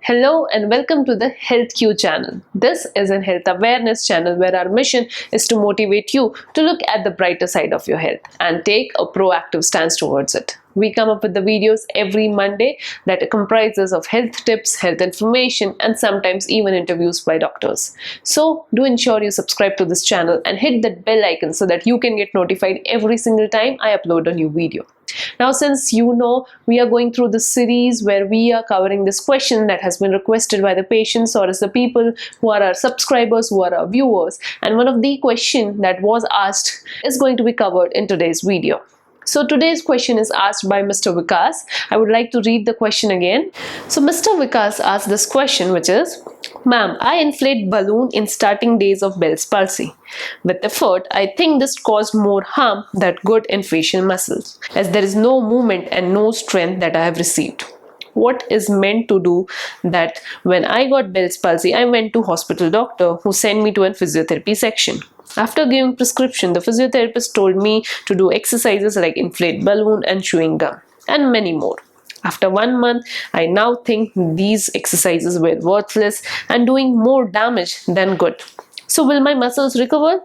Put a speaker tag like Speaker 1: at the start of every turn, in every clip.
Speaker 1: Hello and welcome to the Health Q channel. This is a health awareness channel where our mission is to motivate you to look at the brighter side of your health and take a proactive stance towards it. We come up with the videos every Monday that comprises of health tips, health information, and sometimes even interviews by doctors. So do ensure you subscribe to this channel and hit that bell icon so that you can get notified every single time I upload a new video. Now, since you know we are going through this series where we are covering this question that has been requested by the patients or as the people who are our subscribers, who are our viewers, and one of the question that was asked is going to be covered in today's video. So today's question is asked by Mr. Vikas. I would like to read the question again. So Mr. Vikas asked this question, which is, Ma'am, I inflate balloon in starting days of Bell's palsy. With effort, I think this caused more harm than good in facial muscles, as there is no movement and no strength that I have received. What is meant to do that when I got Bell's palsy, I went to hospital doctor who sent me to a physiotherapy section. After giving prescription, the physiotherapist told me to do exercises like inflate balloon and chewing gum and many more. After 1 month, I now think these exercises were worthless and doing more damage than good. So will my muscles recover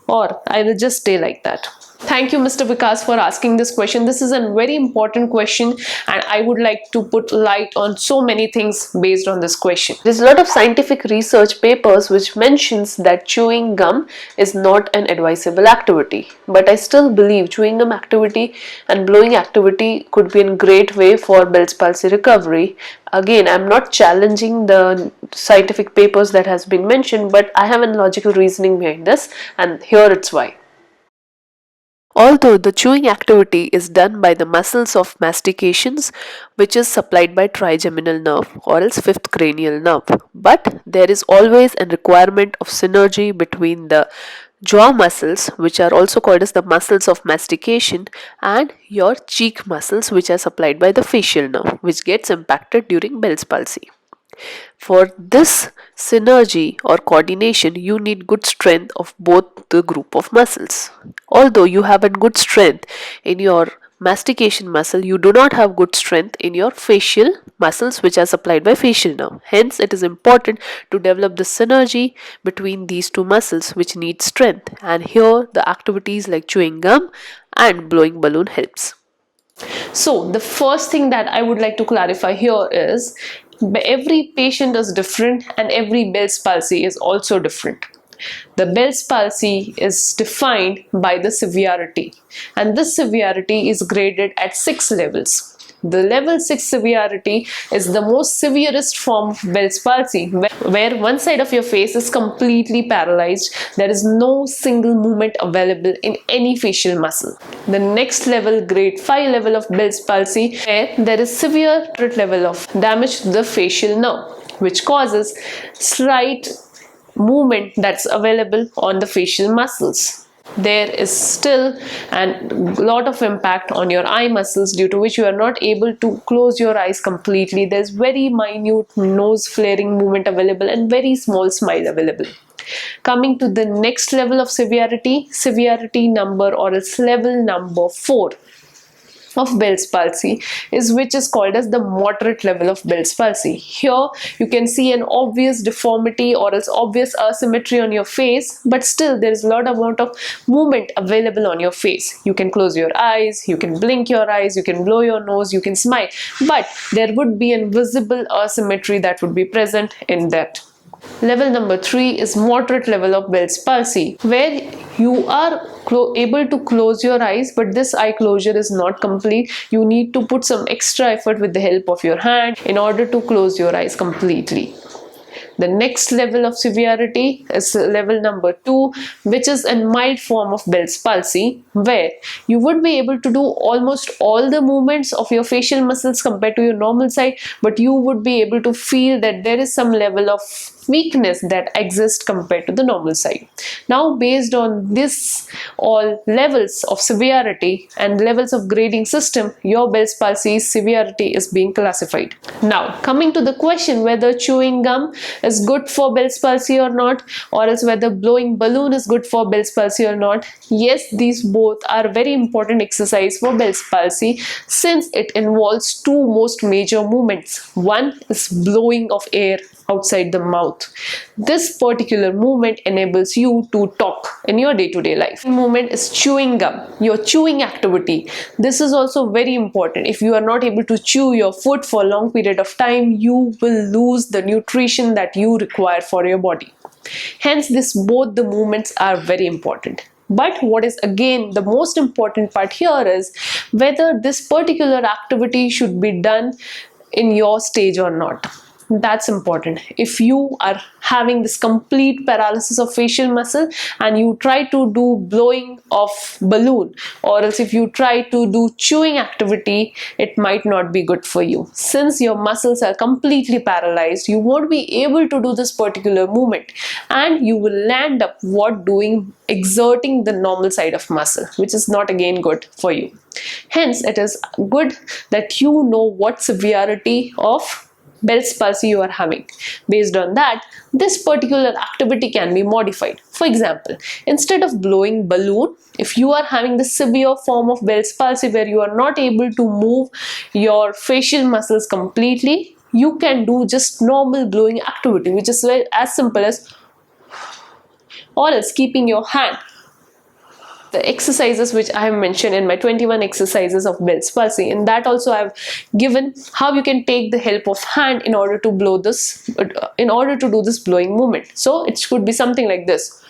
Speaker 1: or I will just stay like that? Thank you, Mr. Vikas, for asking this question. This is a very important question and I would like to put light on so many things based on this question. There's a lot of scientific research papers which mentions that chewing gum is not an advisable activity. But I still believe chewing gum activity and blowing activity could be a great way for Bell's palsy recovery. Again, I'm not challenging the scientific papers that has been mentioned, but I have a logical reasoning behind this and here it's why. Although the chewing activity is done by the muscles of mastications, which is supplied by trigeminal nerve or else fifth cranial nerve, but there is always a requirement of synergy between the jaw muscles, which are also called as the muscles of mastication, and your cheek muscles, which are supplied by the facial nerve, which gets impacted during Bell's palsy. For this synergy or coordination, you need good strength of both the group of muscles. Although you have a good strength in your mastication muscle, you do not have good strength in your facial muscles which are supplied by facial nerve. Hence, it is important to develop the synergy between these two muscles which need strength. And here the activities like chewing gum and blowing balloon helps. So the first thing that I would like to clarify here is every patient is different and every Bell's palsy is also different. The Bell's palsy is defined by the severity and this severity is graded at 6 levels. The level 6 severity is the most severest form of Bell's palsy where one side of your face is completely paralyzed. There is no single movement available in any facial muscle. The next level, grade 5 level of Bell's palsy, where there is severe level of damage to the facial nerve which causes slight movement that's available on the facial muscles. There is still a lot of impact on your eye muscles due to which you are not able to close your eyes completely. There's very minute nose flaring movement available and very small smile available. Coming to the next level of severity number or else level number 4 of Bell's palsy is which is called as the moderate level of Bell's palsy. Here you can see an obvious deformity or else obvious asymmetry on your face, but still there is a lot amount of movement available on your face. You can close your eyes, you can blink your eyes, you can blow your nose, you can smile, but there would be an visible asymmetry that would be present in that. Level number 3 is moderate level of Bell's palsy, where you are able to close your eyes, but this eye closure is not complete. You need to put some extra effort with the help of your hand in order to close your eyes completely. The next level of severity is level number 2, which is a mild form of Bell's palsy, where you would be able to do almost all the movements of your facial muscles compared to your normal side, but you would be able to feel that there is some level of weakness that exists compared to the normal side. Now, based on this all levels of severity and levels of grading system, your Bell's palsy severity is being classified. Now, coming to the question whether chewing gum is good for Bell's palsy or not, or else whether blowing balloon is good for Bell's palsy or not. Yes, these both are very important exercise for Bell's palsy, since it involves two most major movements. One is blowing of air outside the mouth. This particular movement enables you to talk in your day-to-day life. Movement is chewing gum, your chewing activity. This is also very important. If you are not able to chew your food for a long period of time, you will lose the nutrition that you require for your body. Hence, both the movements are very important. But what is again the most important part here is whether this particular activity should be done in your stage or not. That's important. If you are having this complete paralysis of facial muscle and you try to do blowing of balloon, or else if you try to do chewing activity, it might not be good for you. Since your muscles are completely paralyzed, you won't be able to do this particular movement, and you will land up exerting the normal side of muscle, which is not again good for you. Hence, it is good that you know what severity of Bell's palsy you are having. Based on that, this particular activity can be modified. For example, instead of blowing balloon, if you are having the severe form of Bell's palsy where you are not able to move your facial muscles completely, you can do just normal blowing activity, which is as simple as, or else keeping your hand. The exercises which I have mentioned in my 21 exercises of Bell's palsy, and that also I have given how you can take the help of hand in order to do this blowing movement. So it could be something like this.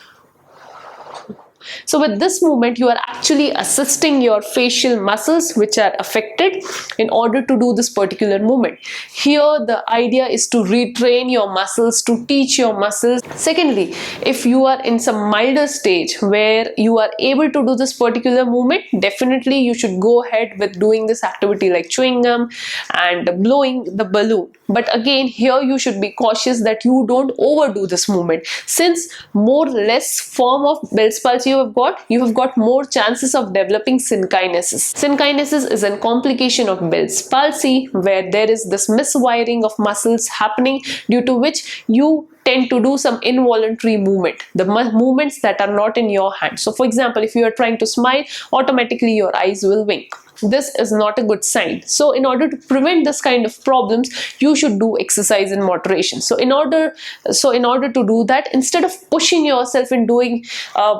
Speaker 1: So with this movement, you are actually assisting your facial muscles which are affected in order to do this particular movement. Here the idea is to retrain your muscles, to teach your muscles. Secondly, if you are in some milder stage where you are able to do this particular movement, definitely you should go ahead with doing this activity like chewing gum and blowing the balloon. But again, here you should be cautious that you don't overdo this movement, since more or less form of Bell's palsy you have got more chances of developing synkinesis. Synkinesis is a complication of Bell's palsy where there is this miswiring of muscles happening, due to which you tend to do some involuntary movement, the movements that are not in your hand. So for example, if you are trying to smile, automatically your eyes will wink. This is not a good sign. So in order to prevent this kind of problems, you should do exercise in moderation. So in order to do that, instead of pushing yourself in doing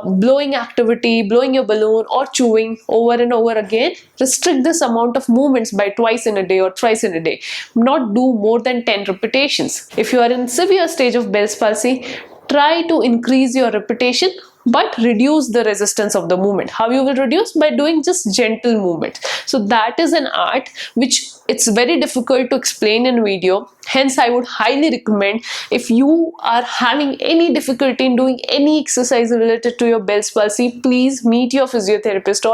Speaker 1: blowing activity, blowing your balloon or chewing over and over again, restrict this amount of movements by twice in a day or thrice in a day. Not do more than 10 repetitions. If you are in severe stage of Bell's palsy, try to increase your repetition, but reduce the resistance of the movement. How you will reduce? By doing just gentle movement. So that is an art which it's very difficult to explain in video. Hence, I would highly recommend, if you are having any difficulty in doing any exercise related to your Bell's palsy, please meet your physiotherapist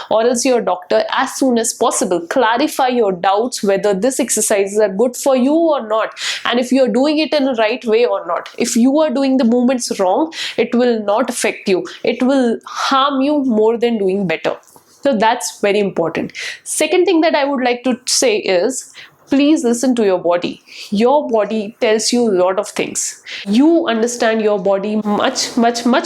Speaker 1: or else your doctor as soon as possible. Clarify your doubts whether these exercises are good for you or not, and if you are doing it in the right way or not. If you are doing the movements wrong, it will not affect you. It will harm you more than doing better. So that's very important. Second thing that I would like to say is, please listen to your body. Your body tells you a lot of things. You understand your body much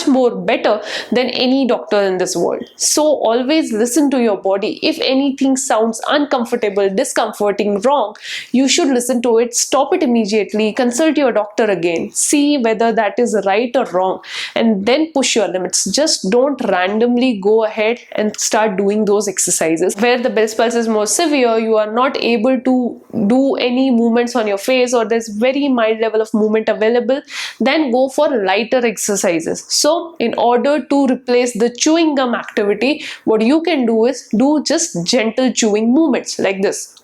Speaker 1: more better than any doctor in this world. So always listen to your body. If anything sounds uncomfortable, discomforting, wrong, you should listen to it, stop it immediately, consult your doctor again, see whether that is right or wrong, and then push your limits. Just don't randomly go ahead and start doing those exercises. Where the Bell's palsy is more severe, you are not able to do any movements on your face, or there's very mild level of movement available, then go for lighter exercises. So in order to replace the chewing gum activity, what you can do is do just gentle chewing movements like this.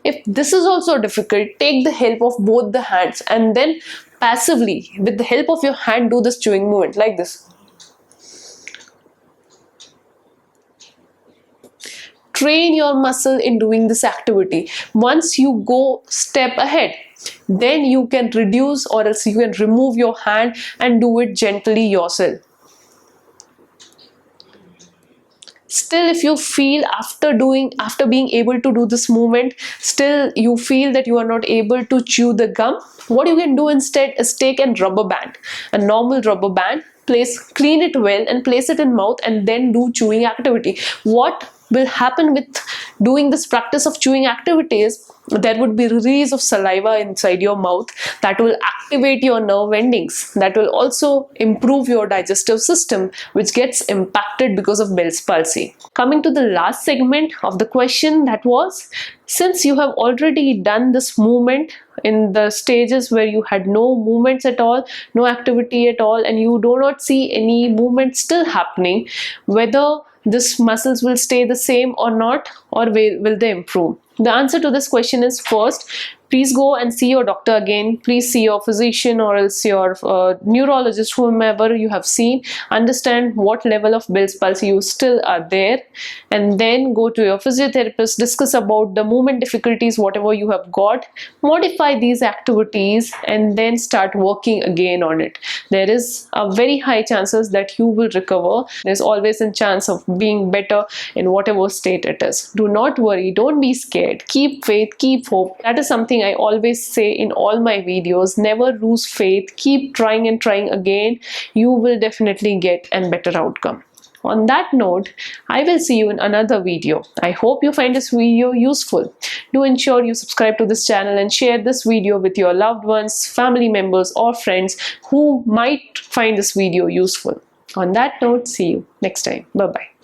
Speaker 1: If this is also difficult, take the help of both the hands and then passively with the help of your hand do this chewing movement like this. Train your muscle in doing this activity. Once you go step ahead, then you can reduce or else you can remove your hand and do it gently yourself. Still, if you feel after being able to do this movement, still you feel that you are not able to chew the gum, what you can do instead is take a rubber band, a normal rubber band, clean it well and place it in mouth and then do chewing activity. What will happen with doing this practice of chewing activities, there would be release of saliva inside your mouth that will activate your nerve endings, that will also improve your digestive system, which gets impacted because of Bell's palsy. Coming to the last segment of the question, that was, since you have already done this movement in the stages where you had no movements at all, no activity at all, and you do not see any movement still happening, whether these muscles will stay the same or not, or will they improve? The answer to this question is, first, please go and see your doctor again. Please see your physician or else your neurologist, whomever you have seen. Understand what level of Bell's palsy you still are there, and then go to your physiotherapist, discuss about the movement difficulties, whatever you have got, modify these activities, and then start working again on it. There is a very high chances that you will recover. There's always a chance of being better in whatever state it is. Do not worry, don't be scared, keep faith, keep hope. That is something I always say in all my videos. Never lose faith, keep trying and trying again. You will definitely get a better outcome. On that note, I will see you in another video. I hope you find this video useful. Do ensure you subscribe to this channel and share this video with your loved ones, family members or friends who might find this video useful. On that note, see you next time. Bye-bye.